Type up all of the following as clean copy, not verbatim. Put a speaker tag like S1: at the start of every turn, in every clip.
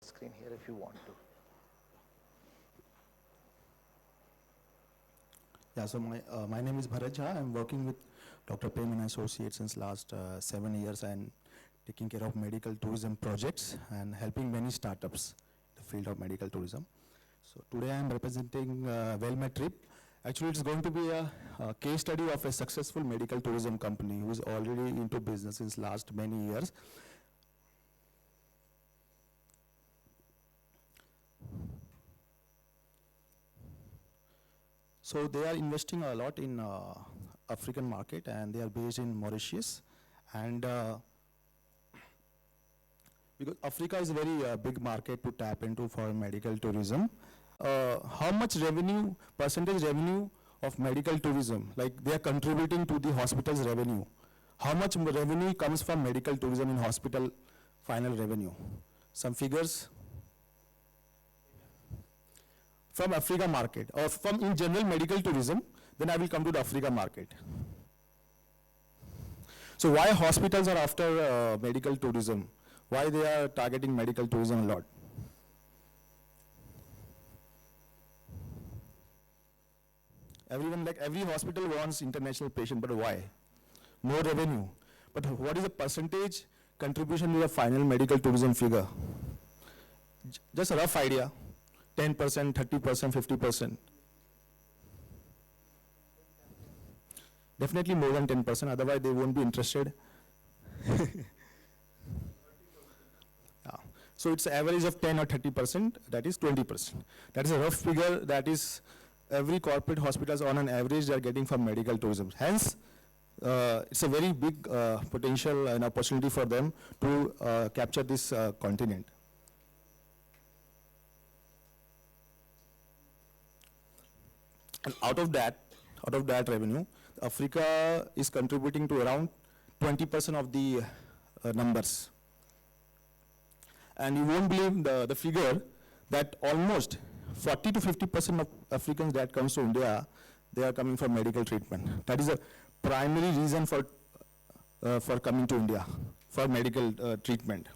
S1: screen here if you want to.
S2: Yeah, so my name is Bharat Jha. I'm working with Dr. Prem and Associates since last 7 years and taking care of medical tourism projects and helping many startups in the field of medical tourism. So today I'm representing Wellmed Trip. Actually, it's going to be a case study of a successful medical tourism company who is already into business since last many years. So they are investing a lot in African market, and they are based in Mauritius. And because Africa is a very big market to tap into for medical tourism. How much revenue, percentage revenue of medical tourism, like they are contributing to the hospital's revenue? How much revenue comes from medical tourism in hospital final revenue? Some figures? From Africa market, or from in general medical tourism, then I will come to the Africa market. So why hospitals are after medical tourism? Why they are targeting medical tourism a lot? Everyone, like every hospital wants international patient, but why? More revenue. But what is the percentage contribution to the final medical tourism figure? Just a rough idea. 10%, 30%, 50%. Definitely more than 10%, otherwise they won't be interested. Yeah. So it's an average of 10 or 30%, that is 20%. That is a rough figure, that is every corporate hospitals on an average they are getting from medical tourism. Hence, it's a very big potential and opportunity for them to capture this continent. And out of that revenue, Africa is contributing to around 20% of the numbers. And you won't believe the figure that almost 40 to 50% of Africans that comes to India, they are coming for medical treatment. That is a primary reason for coming to India, for medical treatment.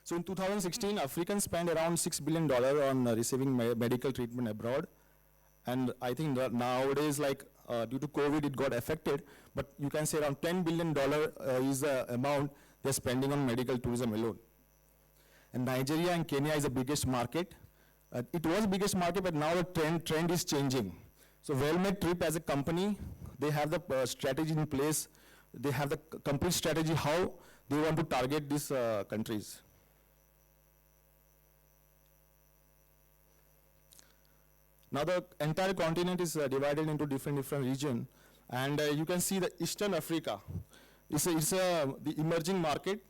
S2: So in 2016, Africans spent around $6 billion on receiving medical treatment abroad. And I think that nowadays, like due to COVID, it got affected. But you can say around $10 billion is the amount they're spending on medical tourism alone. And Nigeria and Kenya is the biggest market. It was the biggest market, but now the trend is changing. So Wellmed Trip as a company, they have the strategy in place. They have the complete strategy how they want to target these countries. Now the entire continent is divided into different regions, and you can see the Eastern Africa. It's the emerging market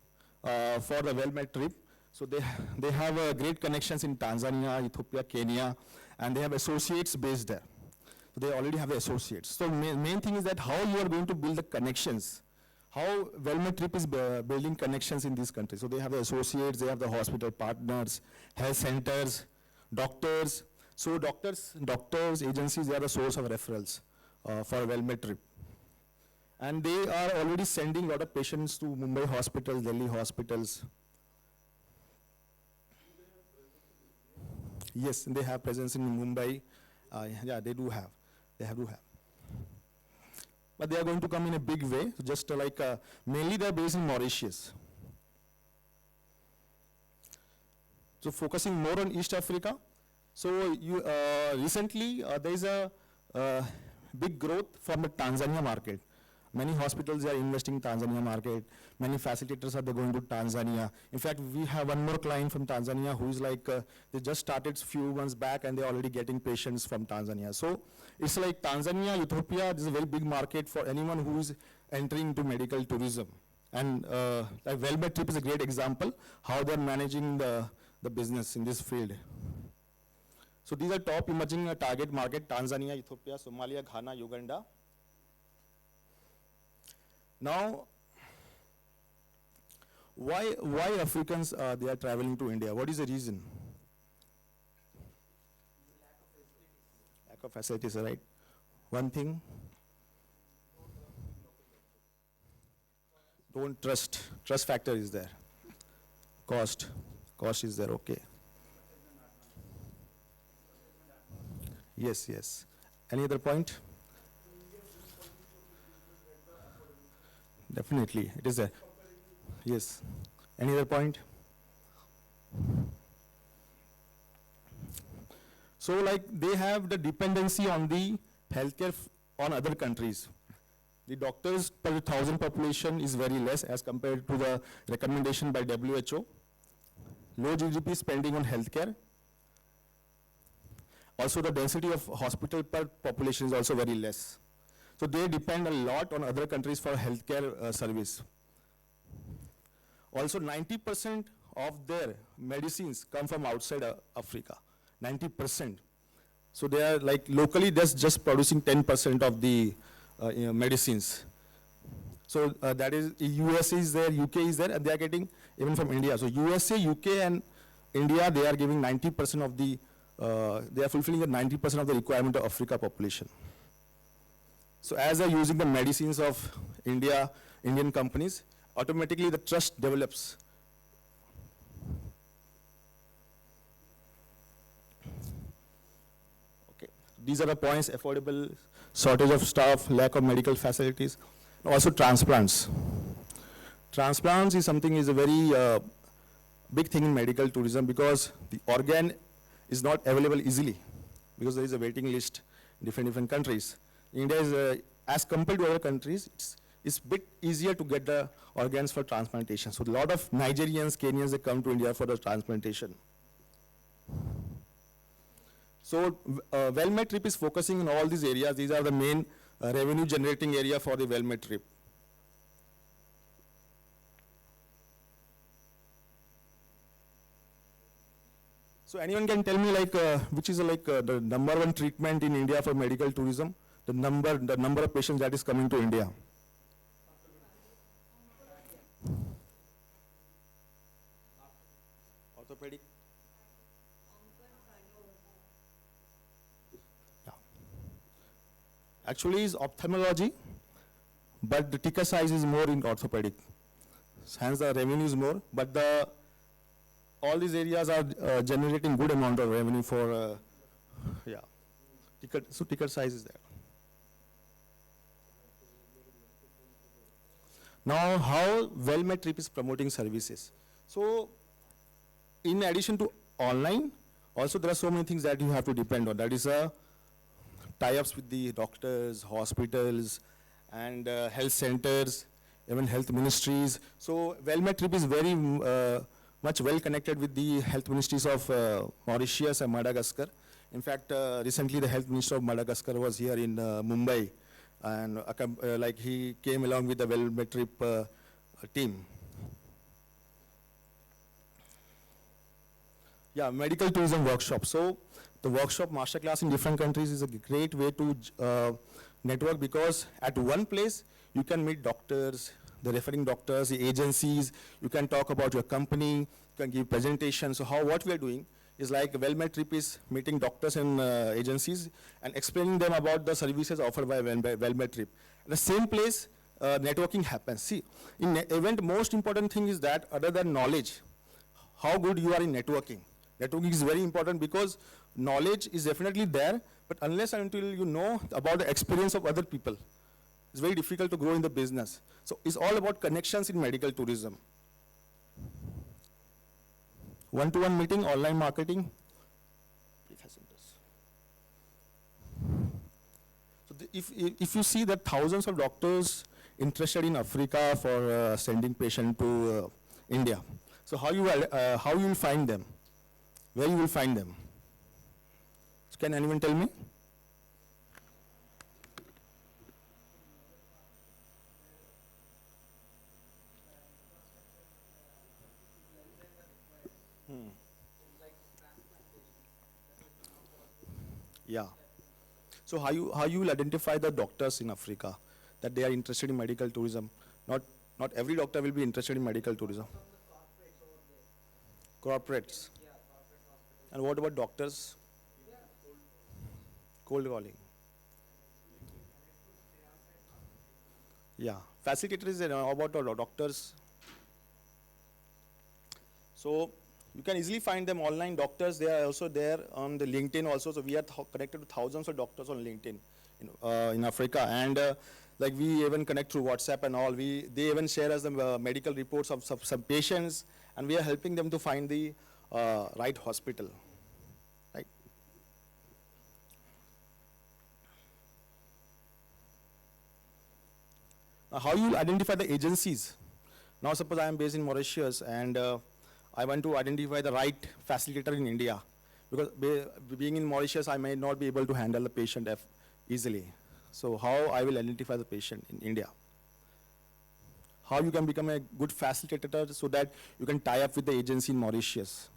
S2: for the Wellmed Trip. So they have great connections in Tanzania, Ethiopia, Kenya, and they have associates based there. So they already have associates. So main thing is that how you are going to build the connections, how Wellmed Trip is building connections in these countries. So they have the associates, they have the hospital partners, health centers, doctors. So doctors, agencies, they are the source of referrals for Wellmed Trip. And they are already sending a lot of patients to Mumbai hospitals, Delhi hospitals. Yes, they have presence in Mumbai. Yeah, they do have. They do have. But they are going to come in a big way, just like, mainly they are based in Mauritius. So focusing more on East Africa. So you, recently there is a big growth from the Tanzania market. Many hospitals are investing in Tanzania market. Many facilitators are going to Tanzania. In fact, we have one more client from Tanzania who is like, they just started a few months back and they're already getting patients from Tanzania. So it's like Tanzania, Ethiopia, this is a very big market for anyone who is entering into medical tourism. And like Wellmed Trip is a great example how they're managing the business in this field. So these are top emerging target market: Tanzania, Ethiopia, Somalia, Ghana, Uganda. Now, why Africans they are traveling to India? What is the reason? Lack of facilities, right? One thing. Don't trust. Trust factor is there. Cost. Cost is there, okay. Yes, yes. Any other point? Definitely, it is there. Yes. Any other point? So like they have the dependency on the healthcare on other countries. The doctors per 1,000 population is very less as compared to the recommendation by WHO. Low GDP spending on healthcare. Also the density of hospital per population is also very less. So they depend a lot on other countries for healthcare service. Also 90% of their medicines come from outside Africa, 90%. So they are like locally just producing 10% of the medicines. So that is USA is there, UK is there, and they are getting even from India. So USA, UK, and India, they are giving 90% of the, they are fulfilling the 90% of the requirement of Africa population. So as they are using the medicines of Indian companies, automatically the trust develops. Okay, these are the points: affordable, shortage of staff, lack of medical facilities, also transplants. Transplants is something is a very big thing in medical tourism because the organ is not available easily because there is a waiting list in different countries. India is, as compared to other countries, it's a bit easier to get the organs for transplantation. So a lot of Nigerians, Kenyans, they come to India for the transplantation. So well-made trip is focusing on all these areas. These are the main revenue generating area for the well-made trip. So anyone can tell me like which is like the number one treatment in India for medical tourism? The number of patients that is coming to India. Orthopedic. Yeah. Actually, is ophthalmology, but the ticket size is more in orthopedic. Hence, the revenue is more, but all these areas are generating good amount of revenue for yeah. So ticket size is there. Now, how well-made trip is promoting services? So, in addition to online, also there are so many things that you have to depend on. That is tie-ups with the doctors, hospitals, and health centers, even health ministries. So, well-made trip is very much well connected with the health ministries of Mauritius and Madagascar. In fact, recently the health minister of Madagascar was here in Mumbai, and like he came along with the well-made trip team. Yeah, medical tourism workshop. So the workshop masterclass in different countries is a great way to network, because at one place you can meet doctors, the referring doctors, the agencies, you can talk about your company, you can give presentations. So what we are doing is like a well-made trip is meeting doctors and agencies and explaining them about the services offered by well-made trip. At the same place, networking happens. See, in event, most important thing is that other than knowledge, how good you are in networking. Networking is very important because knowledge is definitely there, but unless and until you know about the experience of other people, it's very difficult to grow in the business. So it's all about connections in medical tourism. One-to-one meeting, online marketing. So if you see that thousands of doctors interested in Africa for sending patient to India, so how you will find them? Where you will find them? So can anyone tell me? Yeah. So how you will identify the doctors in Africa that they are interested in medical tourism? Not every doctor will be interested in medical tourism. Corporates. And what about doctors? Cold calling. Yeah. facilitator is about doctors. So you can easily find them online. Doctors, they are also there on the LinkedIn also. So we are connected to thousands of doctors on LinkedIn in Africa. And like we even connect through WhatsApp and all. They even share us the medical reports of some patients, and we are helping them to find the right hospital. Right. Now, how you identify the agencies? Now suppose I am based in Mauritius and I want to identify the right facilitator in India, because being in Mauritius, I may not be able to handle the patient easily. So how I will identify the patient in India? How you can become a good facilitator so that you can tie up with the agency in Mauritius?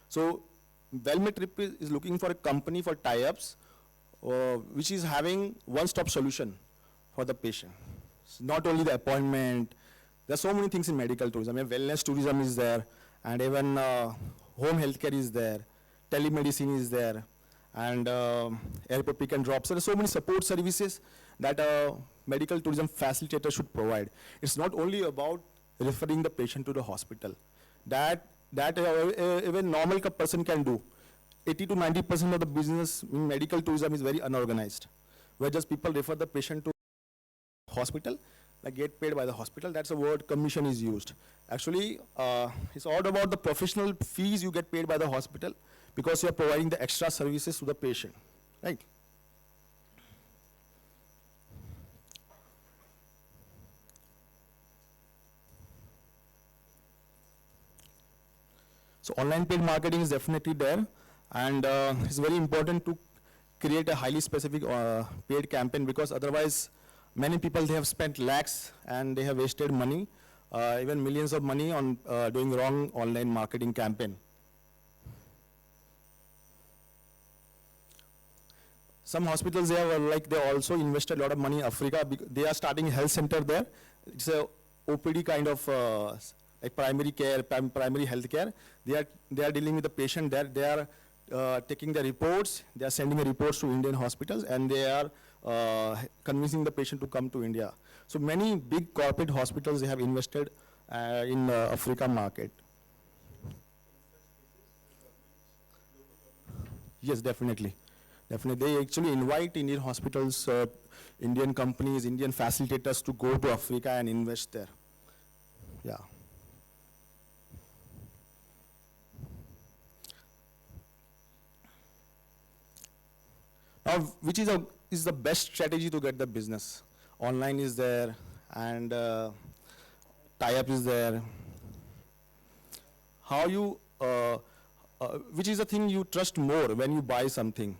S2: So Wellmetrip is looking for a company for tie-ups which is having one-stop solution for the patient. It's not only the appointment. There are so many things in medical tourism. Wellness tourism is there, and even home healthcare is there, telemedicine is there, and airport pick and drop. So there are so many support services that a medical tourism facilitator should provide. It's not only about referring the patient to the hospital. That even normal person can do. 80 to 90% of the business in medical tourism is very unorganized, where just people refer the patient to hospital, like get paid by the hospital. That's the word commission is used. Actually, it's all about the professional fees you get paid by the hospital because you are providing the extra services to the patient, right? So online paid marketing is definitely there, and it's very important to create a highly specific paid campaign, because otherwise many people, they have spent lakhs and they have wasted money, even millions of money on doing wrong online marketing campaign. Some hospitals, they also invested a lot of money in Africa. They are starting a health center there. It's a OPD kind of like primary care, primary health care. They are dealing with the patient there. They are taking the reports. They are sending the reports to Indian hospitals, and they are convincing the patient to come to India. So many big corporate hospitals, they have invested in Africa market. Yes, definitely. Definitely. They actually invite Indian hospitals, Indian companies, Indian facilitators to go to Africa and invest there. Yeah. Now, which is the best strategy to get the business? Online is there, and tie-up is there. How you, which is the thing you trust more when you buy something?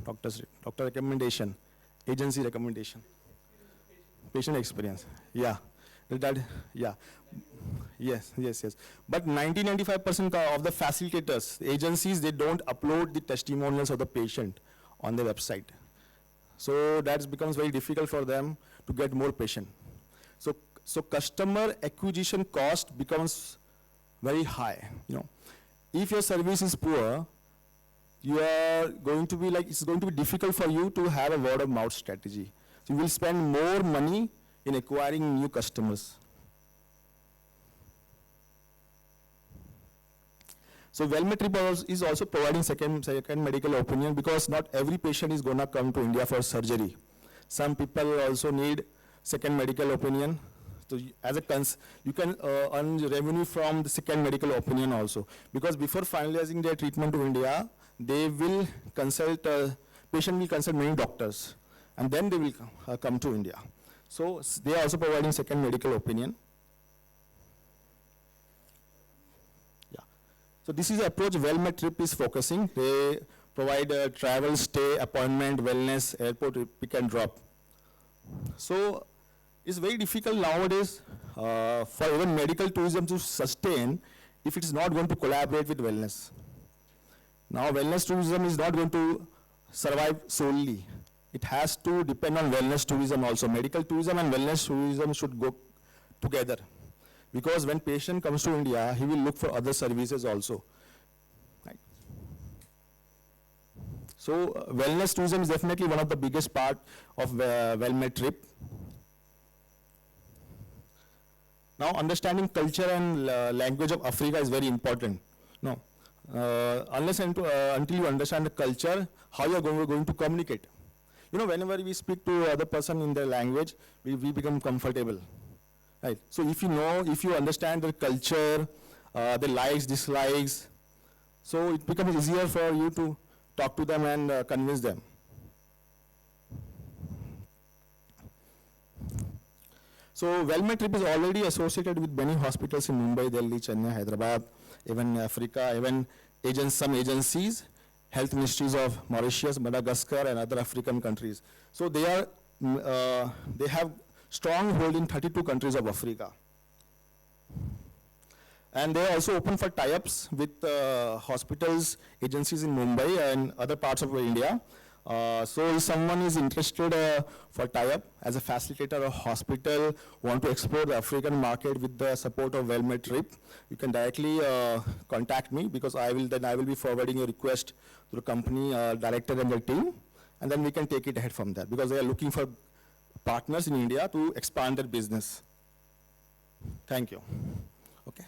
S2: Doctor recommendation, agency recommendation, patient experience. Yeah, yeah. Yes. But 95% of the facilitators, the agencies, they don't upload the testimonials of the patient on their website. So that becomes very difficult for them to get more patient. So customer acquisition cost becomes very high. If your service is poor, you are going to be it's going to be difficult for you to have a word of mouth strategy. So you will spend more money in acquiring new customers. So Wellmetrip is also providing second medical opinion, because not every patient is going to come to India for surgery. Some people also need second medical opinion. So you can earn revenue from the second medical opinion also, because before finalizing their treatment to India, they will consult, patient will consult many doctors, and then they will come to India. So they are also providing second medical opinion. Yeah. So this is the approach Wellmetrip is focusing. They provide travel, stay, appointment, wellness, airport pick and drop. So it's very difficult nowadays for even medical tourism to sustain if it is not going to collaborate with wellness. Now wellness tourism is not going to survive solely. It has to depend on wellness tourism also. Medical tourism and wellness tourism should go together. Because when patient comes to India, he will look for other services also. Right. So wellness tourism is definitely one of the biggest part of well-made trip. Now understanding culture and language of Africa is very important. No, unless and until you understand the culture, how you are going to communicate. You know, whenever we speak to other person in their language, we become comfortable. Right. So if you know, if you understand their culture, their likes, dislikes, so it becomes easier for you to talk to them and convince them. So well-made trip is already associated with many hospitals in Mumbai, Delhi, Chennai, Hyderabad, even Africa, even some agencies, health ministries of Mauritius, Madagascar, and other African countries. So they have strong hold in 32 countries of Africa. And they are also open for tie-ups with hospitals, agencies in Mumbai and other parts of India. So if someone is interested for tie-up as a facilitator or hospital, want to explore the African market with the support of well-made trip, you can directly contact me, because I will be forwarding a request to the company director and the team, and then we can take it ahead from there, because they are looking for partners in India to expand their business. Thank you. Okay.